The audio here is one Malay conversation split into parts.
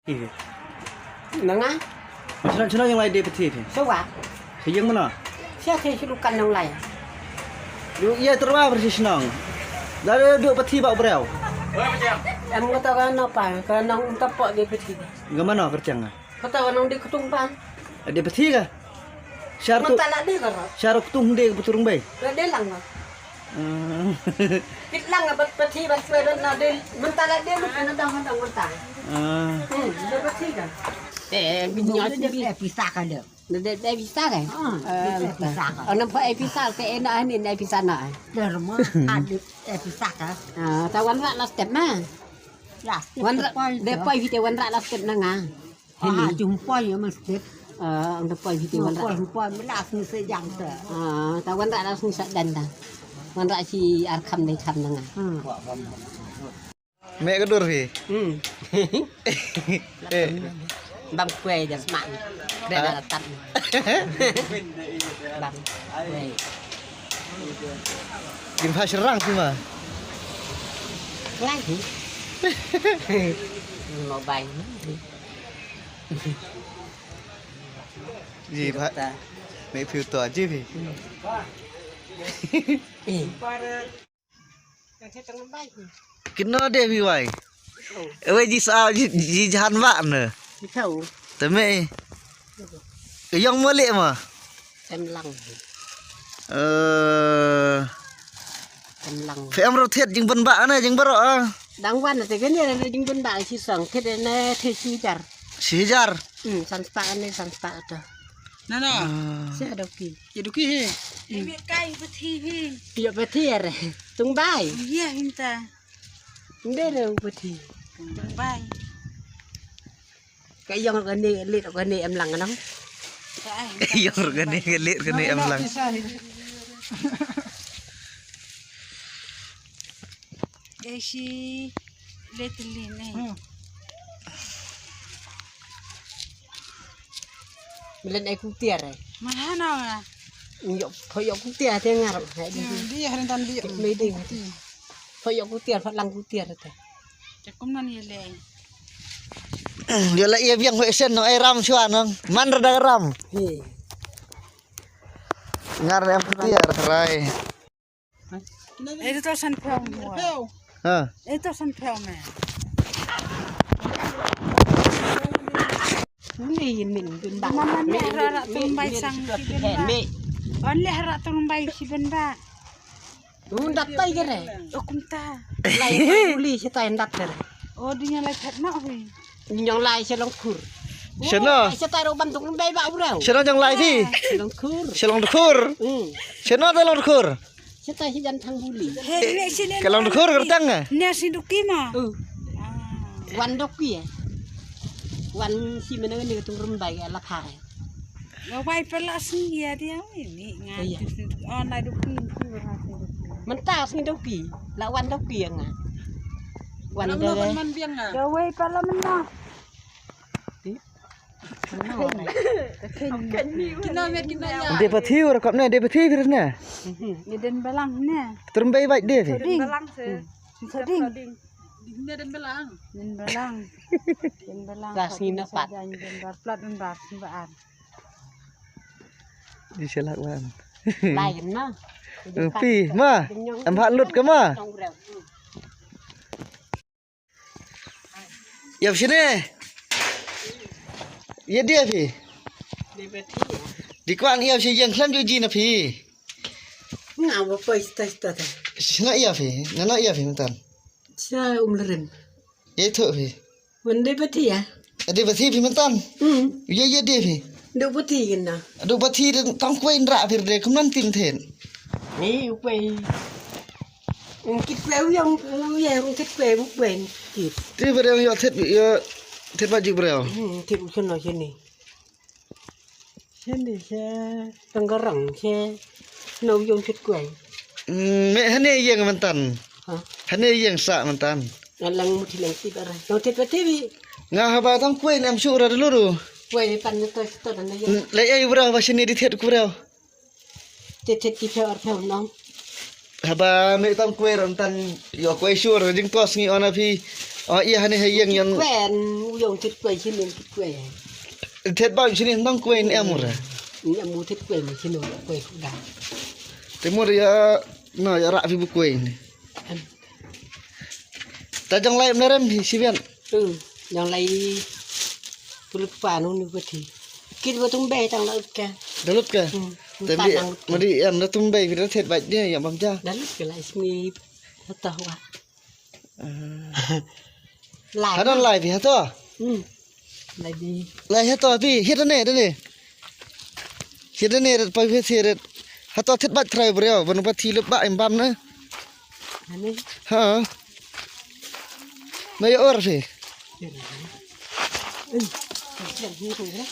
Iya. Nengah. Macam yang lain dia peti ni. Sewak. Yang mana? Saya celukan yang lain. Ia terbawa bersih senang. Dari duk peti bak berau. Em kata kan apa? Karena untuk pak dia peti. Gimana kerjanya? Kata kan dia ketumpan. Dia peti ke? Syarat tu. Mentala dia kan. Syarat ketung dia beturung baik. Dia lang. Kitlang abad peti bas pedan nadil. Mentala dia lu kena dang mentang. Dia peti kan. Binyot dia pisah kan dia. Dia pisah kan? Pisah. Nampak pisah ke enak ni pisah nak. Derma ada pisah kan. Tawan rak last step mah. Wan rak depai video wan rak last step nang jumpa ya mas step. Ang depai video wan rak jumpa melas ni sejang tu. Tawan rak langsung sadan dah. Wan rak si arkam ni kam nang. Mek kedur fi. Bang kue dah semak. Dia dah letak. Bang kue. Gimana serang sih mah? Lagi. Mau baik. Gì vậy? Mẹ phiêu tỏa chứ gì? Cái nó đẹp như vậy. Ơi gì sao gì hắn vạn nữa? Không. Tới mẹ. Cái dòng mơ lệ mà. Em lăng. Em lăng. Phải em rau thiệt nhưng vân bạ này nhưng bất rõ. Đáng quan là cái này là những vấn đề chỉ sẵn thế này thế chi jar. Xí jar. San spa này san spa đó. Nè nè, Sẽ đâu kì. vậy được cái gì? Em biết cây bớt thi hi. Giờ bớt thi rồi. Tung bay. Dạ em ta. Đây là bớt thi. Tung bay. Cái dòng cái này liệt cái này em lăng nó. Dòng cái này em lăng. Cái gì lết lên này. Mình lên đây cũng tiệt rồi. Mà hả nào à? Nhộp phải nhộp cũng tiệt thế ngà rồi. Hãy đi. Đi hàng tan đi. Mấy đi. Phải nhộp cũng tiệt, phải lăng cũng tiệt rồi. Chắc cũng nên như vậy. Dia lah ia biang wesen no ai ram chuan no. Man rada ram. Ngar em tiar rai. Itu tuh san phèo. Ha. Itu san phèo mà. Ini mình bên bạn. Mama ni harap tung bay sang si benda. Mẹ. Only harap tung bay si benda. Đặt tay cái này. Okum ta. Lại uli sẽ tay đặt cái này. Oh dia lagi kat nak hui. Yang lai sẽ long khur. Seno. Sẽ tay đâu bắn tung bay bão đâu. Seno yang lai thi. Long khur. Selong dukur. Seno ta long dukur. Sẽ tay sẽ dàn thang uli. Hei sini. Ke long dukur kertang ah. Ni si duki mah. Wan dok ya. Wan si mana ni tung rembai ala phai. Gak baik pelas ni ya dia ini ngadu online duki. Mentas ni doki. La wan doki yang ah. Wan Nó de. còn man biếng à? Gak baik pelas mana? Kita met kita ya. Dia pati ora kap ne dia pati virus ne. Ni den belang ni. Terumbai baik dia fi. Den belang se. Seding. Ni den belang. Den belang. Den belang. Ras ni napat. Den bar plat den bar sembaan. Di selak wan. Lain mah. Pi ma. Em hak lut ke ma? Ya sini. Ya dia fi. Di kuan ia si yang klam juji na fi. Ngau apa ista ta. Sina ia fi. Nana ia fi mentan. Sa lerim. Ya tu fi. Wende peti ya. Ada pati fi mentan. Ya ya dia fi. Duk peti kena. Ada pati tang kuai ndra fi de keman tin ten. Ni kuai. Kit leu yang kit kuai buk ben kit. Ti berang ya thet baju berang. Thịt chân nó trên này. Trên này xe tăng cái rẳng xe nấu dùng thịt quẩy. Mẹ hắn này yang mentan. Hả? Hắn này yang sa mentan. Lang một thịt lang thịt ở đây. Nấu thịt vào TV. Ngah haba tang kuai nam syura dulu. Quẩy pan nó tôi là nó dùng. Lai ai berang ba sini di thet ku berang. Thịt thịt theo nóng. Haba me tam kuai ram tan yo kuai syura jing tos ngi ona fi Oh iya hani hayang yang quen dùng thịt quay trên miền thịt quay thet bao sini nang kue ni amur. ini mua thịt quay mà trên đường quay cũng đào Timur ya no ya rak fi bu kue ni. Tajang lai beneran sibian. yang lấy puluh panu ni berarti kita betul bay tang laut kan Dalut ke? Tapi mari am na tumbai fi thet baj dia yang bangja. dalut ke lai sini tahu ah lại Hadan lai fi hato. lại đi Lai hato fi hit ne dane. Hit ne pa fi seret. Hato thet baj trai breo banu pati leba embam na. anh ấy Ha. Mai or fi. chẳng như thế đấy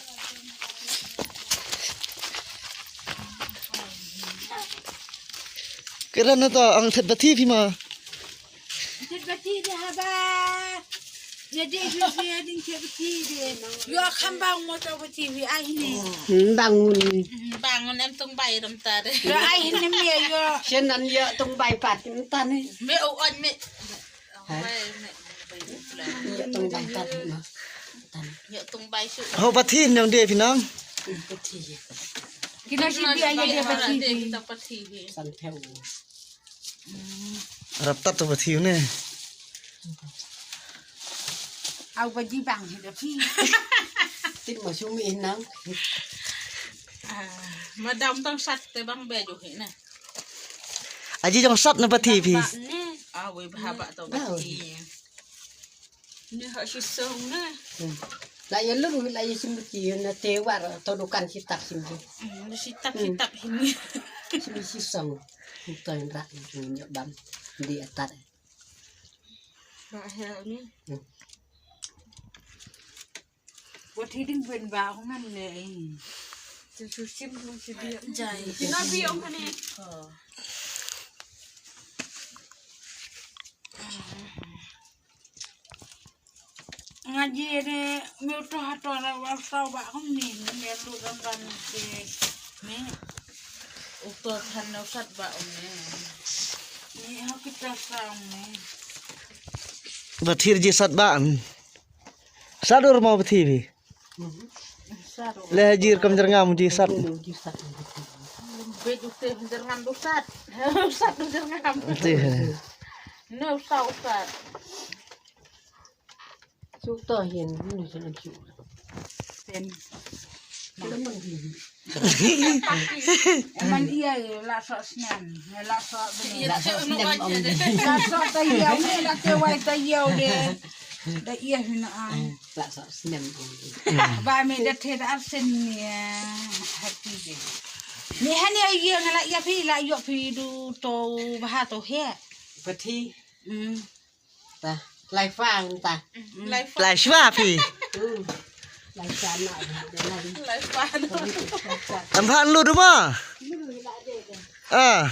Kira na to ang thet bati fi ma. Beti dia haba. Jadi dia ding beti dia. Yo kambang motor beti wi ai ni. bangun Bangun em tung bay rầm ta đấy. Yo ai ni me yo. trên ăn giờ tung bay phạt chúng ta này Mẹ ô anh mẹ. giờ tung bay phạt mà Nhớ tung bay sự. Ho bati yang dia fi nang. berarti Kita si dia dia beti. Kita pati. san theo Rap tat to bati ne. Au beti bang dia beti. tích mà xuống miền nắng Mà đông tăng sạch tới băng bè chủ hiện này. Aji jong sat na bati fi. À với bà bạn tàu pati. Như họ chỉ sống nè. lại giờ lúc lại xin một chỉ là tiêu vào tôi đồ căn chỉ tập xin gì Nó chỉ tập hình. xin chỉ sống tôi đặt chúng nhậu đâm đi ở tận Bà heo nhé. Beti ding ben ba ko man le. Su sim lu si dia. Dài. Thì nó bị ông này. Ngaji ni me to hato na wa sa ba ko ni me lu gamban si me Ủa tôi thân nó sạch bà ông này. ni ha kita sang ni. Bati ji sat ban. Sadur mau bati fi. Sa ro. Le hajir kam jerngam ji sat. Mình chỉ sạch Bê chủ tế jangan lu sat. Sat lu jangan. Bati. Nó sao sat. chúng tôi hiện như thế này chịu Ten. nó mình gì Man iya la so snan. La so ben. đã sợ Nó đem anh ông đi La so ta yau ni la ke wai ta yau de. Da iya hina ai. đã sợ đem ông đi Ba me da the da sen ni hati de. Ni hani iya ngala ya pi la yo pi du to ba to he. và thi ta lại phang ta Lại phá. Lai shwa fi. lại chán lại để lại Lại phá. Am phan lu du ma. Ah.